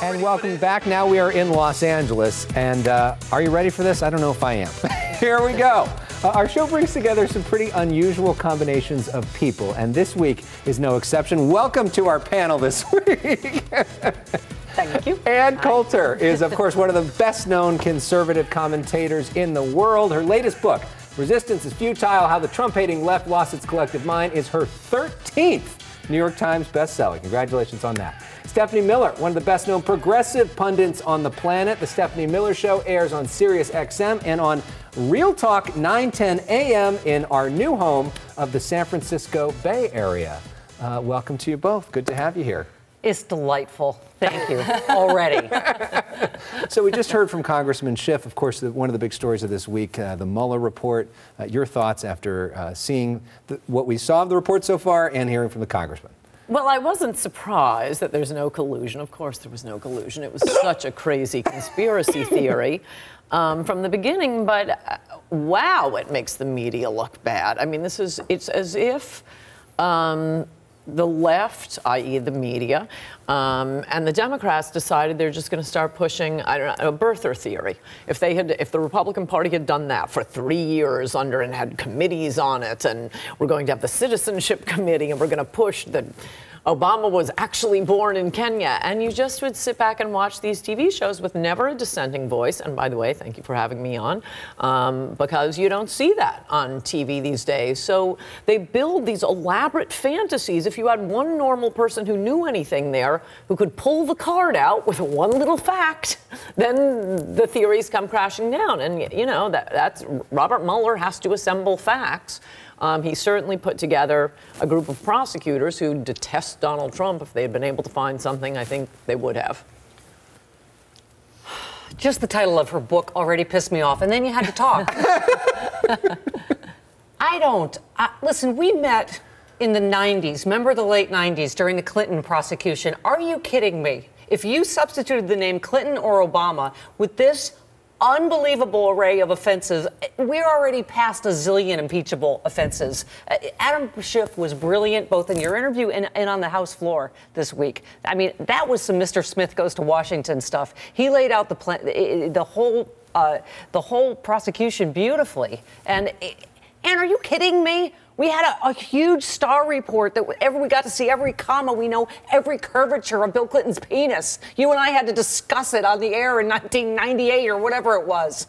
And welcome back. Now we are in Los Angeles. And are you ready for this? I don't know if I am. Here we go. Our show brings together some pretty unusual combinations of people. And this week is no exception. Welcome to our panel this week. Thank you. Ann Coulter is, of course, one of the best-known conservative commentators in the world. Her latest book, Resistance is Futile, How the Trump-Hating Left Lost Its Collective Mind, is her 13th New York Times bestseller. Congratulations on that. Stephanie Miller, one of the best-known progressive pundits on the planet. The Stephanie Miller Show airs on Sirius XM and on Real Talk 9:10 a.m. in our new home of the San Francisco Bay Area. Welcome to you both. Good to have you here. It's delightful. Thank you. Already. So we just heard from Congressman Schiff, of course, one of the big stories of this week, the Mueller Report. Your thoughts after seeing what we saw of the report so far and hearing from the congressman? Well, I wasn't surprised that there's no collusion. Of course, there was no collusion. It was such a crazy conspiracy theory from the beginning. But wow, it makes the media look bad. I mean, it's as if the left, i.e. the media, and the Democrats decided they're just going to start pushing, I don't know, a birther theory. If the Republican Party had done that for 3 years and had committees on it, and we're going to have the Citizenship Committee, and we're going to push that Obama was actually born in Kenya, and you just would sit back and watch these TV shows with never a dissenting voice. And by the way, thank you for having me on, because you don't see that on TV these days. So they build these elaborate fantasies. If you had one normal person who knew anything there, who could pull the card out with one little fact, then the theories come crashing down. And you know, that's Robert Mueller has to assemble facts. He certainly put together a group of prosecutors who detest Donald Trump. If they had been able to find something, I think they would have. Just the title of her book already pissed me off, and then you had to talk. Listen, we met in the 90s. Remember the late 90s during the Clinton prosecution? Are you kidding me? If you substituted the name Clinton or Obama with this unbelievable array of offenses, we're already past a zillion impeachable offenses. Adam Schiff was brilliant both in your interview and on the House floor this week. I mean, that was some Mr. Smith Goes to Washington stuff. He laid out the plan, the whole prosecution beautifully. And are you kidding me? We had a huge Star report that we got to see every comma. We know every curvature of Bill Clinton's penis. You and I had to discuss it on the air in 1998 or whatever it was.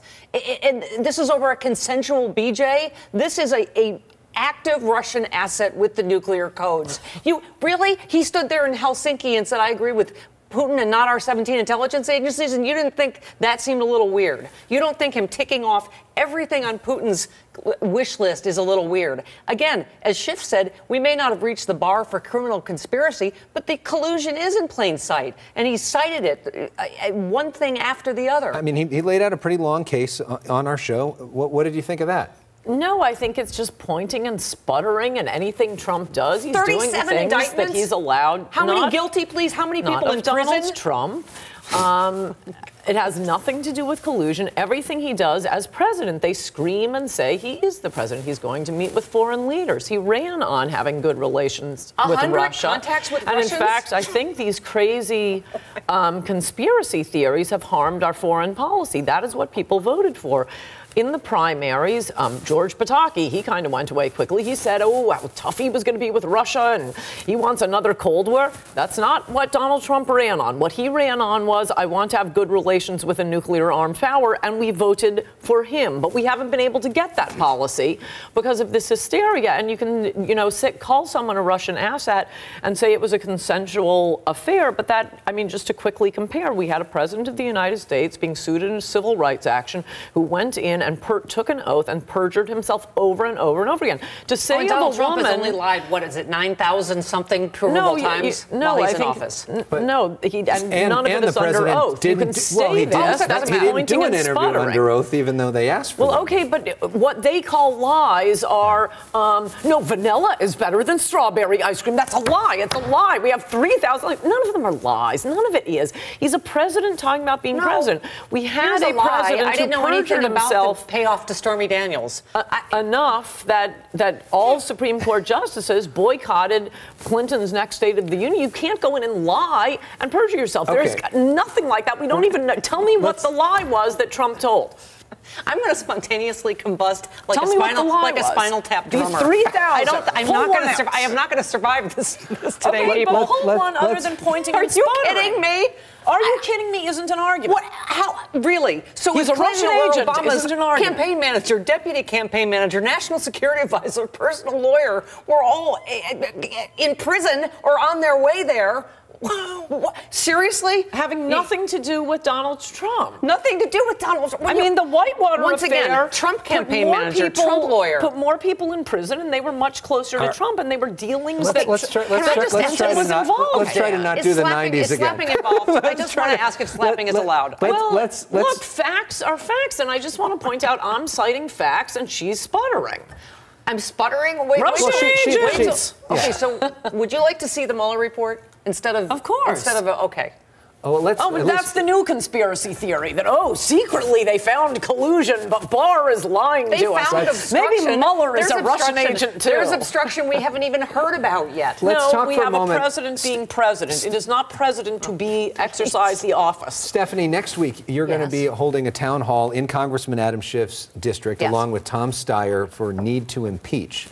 And this is over a consensual BJ. This is a active Russian asset with the nuclear codes. He stood there in Helsinki and said, I agree with Putin and not our 17 intelligence agencies, and you didn't think that seemed a little weird. You don't think him ticking off everything on Putin's wish list is a little weird. Again, as Schiff said, we may not have reached the bar for criminal conspiracy, but the collusion is in plain sight, and he cited it one thing after the other. I mean, he laid out a pretty long case on our show. What did you think of that? No, I think it's just pointing and sputtering, and anything Trump does, he's doing the things that he's allowed. How many guilty pleas? How many people in prison? Donald Trump. It has nothing to do with collusion. Everything he does as president, they scream and say he is the president. He's going to meet with foreign leaders. He ran on having good relations with Russia. Contacts with and Russians? In fact, I think these crazy conspiracy theories have harmed our foreign policy. That is what people voted for. In the primaries, George Pataki, he kind of went away quickly. He said, how tough he was going to be with Russia, and he wants another Cold War. That's not what Donald Trump ran on. What he ran on was, I want to have good relations with a nuclear armed power, and we voted for him. But we haven't been able to get that policy because of this hysteria. And you can, call someone a Russian asset and say it was a consensual affair. But that, just to quickly compare, we had a president of the United States being sued in a civil rights action who went in and took an oath and perjured himself over and over and over again. To say of Donald a Trump woman, has only lied, 9,000 something provable times while he's in office. None of it is under oath. You can say this. He didn't do an interview under oath, even though they asked for it. Well, okay, but what they call lies are, vanilla is better than strawberry ice cream. That's a lie. It's a lie. We have 3,000. None of them are lies. None of it is. He's a president talking about being president. We had a president who perjured himself yourself pay off to Stormy Daniels. Enough that all Supreme Court justices boycotted Clinton's next State of the Union. You can't go in and lie and perjure yourself. Okay. There's nothing like that. We don't even know. Tell me what the lie was that Trump told. I'm going to spontaneously combust like Tell me what the lie was. a spinal tap drummer. The 3,000. I am not going to survive this today, Okay, people. but hold one other than pointing Are and you sputtering. kidding me? Are you kidding me? Isn't an argument. What? How? Really? So He's is a Clinton Russian or agent. Obama's Isn't an argument. campaign manager, deputy campaign manager, national security advisor, personal lawyer were all in prison or on their way there? What? Seriously? Having nothing to do with Donald Trump. Nothing to do with Donald Trump. I mean, the Whitewater once affair. again, Trump campaign manager, Trump lawyer. Put more people in prison, and they were much closer to Trump, and they were dealings that Let's try to not do the 90s is again. slapping involved? I just want to ask if slapping is allowed. Look, facts are facts, and I just want to point out I'm citing facts, and she's sputtering. I'm sputtering? Wait, okay, so would you like to see the Mueller report instead of... Of course. Okay. Oh, well, but that's the new conspiracy theory that, secretly they found collusion, but Barr is lying to us. Found obstruction. Maybe Mueller is a Russian agent, too. There's obstruction we haven't even heard about yet. Let's talk we for have a moment. President being president. It is not president to exercise the office. Stephanie, next week you're going to be holding a town hall in Congressman Adam Schiff's district, along with Tom Steyer, for need to impeach.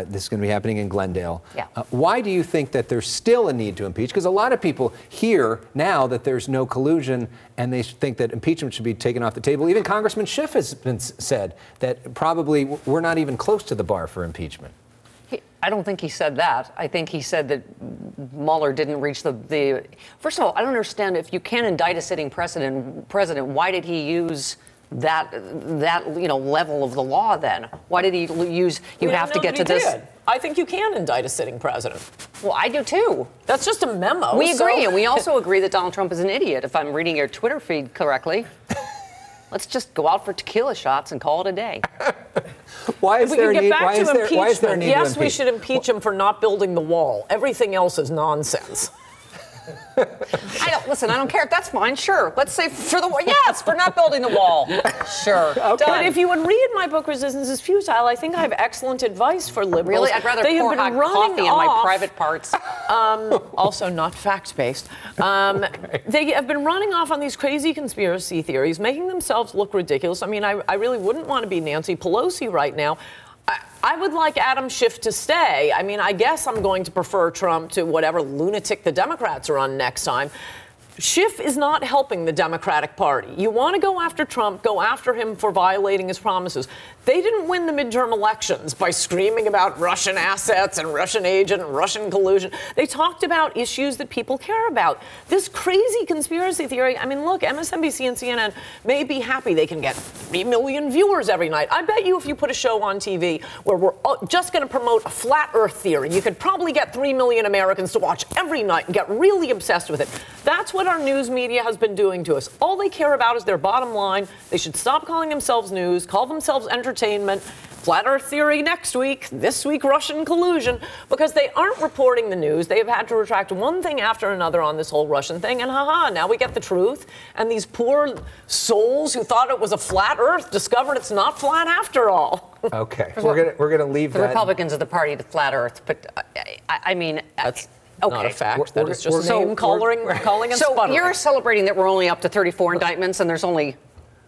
This is going to be happening in Glendale. Yeah. Why do you think that there's still a need to impeach? Because a lot of people hear now that there's no collusion, and they think that impeachment should be taken off the table. Even Congressman Schiff has been said that probably we're not even close to the bar for impeachment. I don't think he said that. I think he said that Mueller didn't reach the... First of all, I don't understand, if you can't indict a sitting president, why did he use that level of the law then? Why did he use, you have to get to this? I think you can indict a sitting president. Well, I do too. That's just a memo. We agree, and we also agree that Donald Trump is an idiot, if I'm reading your Twitter feed correctly. Let's just go out for tequila shots and call it a day. Why is there a need? Why is there a need to Yes, impeach? we should impeach him for not building the wall. Everything else is nonsense. I don't care. That's fine. Sure. Let's say for not building the wall. Sure. Okay. But if you would read my book, Resistance is Futile, I think I have excellent advice for liberals. Really? I'd rather pour hot coffee in my private parts. Also not fact-based. They have been running off on these crazy conspiracy theories, making themselves look ridiculous. I mean, I really wouldn't want to be Nancy Pelosi right now. I would like Adam Schiff to stay. I mean, I guess I'm going to prefer Trump to whatever lunatic the Democrats are on next time. Schiff is not helping the Democratic Party. You want to go after Trump, go after him for violating his promises. They didn't win the midterm elections by screaming about Russian assets and Russian agent and Russian collusion. They talked about issues that people care about. This crazy conspiracy theory, I mean, look, MSNBC and CNN may be happy they can get 3 million viewers every night. I bet you if you put a show on TV where we're just going to promote a flat earth theory, you could probably get 3 million Americans to watch every night and get really obsessed with it. That's what our news media has been doing to us. All they care about is their bottom line. They should stop calling themselves news, call themselves entertainment. Flat Earth theory next week, this week Russian collusion, because they aren't reporting the news. They have had to retract one thing after another on this whole Russian thing, and now we get the truth. And these poor souls who thought it was a flat Earth discovered it's not flat after all. Okay, we're gonna leave the that. Republicans are the party to flat Earth, but I mean. That's okay. not a fact. That is just calling and sputtering. So you're celebrating that we're only up to 34 indictments and there's only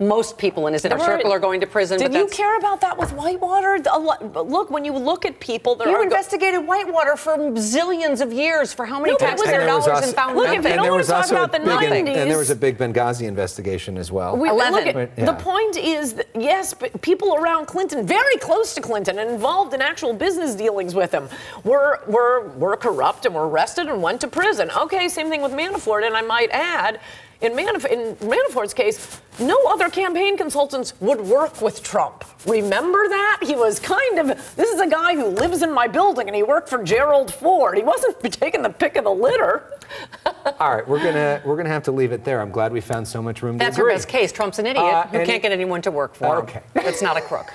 most people in his inner circle are going to prison. Did you care about that with Whitewater? Look, when you look at people, you investigated Whitewater for zillions of years for how many taxpayer dollars and found nothing. Look, if you don't want to talk about the 90s. And there was a big Benghazi investigation as well. 11. The point is, that, yes, but people around Clinton, very close to Clinton and involved in actual business dealings with him, were corrupt and were arrested and went to prison. Okay, same thing with Manafort, and I might add, in Manafort's case, no other campaign consultants would work with Trump. Remember that? He was this is a guy who lives in my building and he worked for Gerald Ford. He wasn't taking the pick of the litter. All right, we're gonna have to leave it there. I'm glad we found so much room to agree. That's our best case. Trump's an idiot who can't get anyone to work for him. Okay. That's not a crook.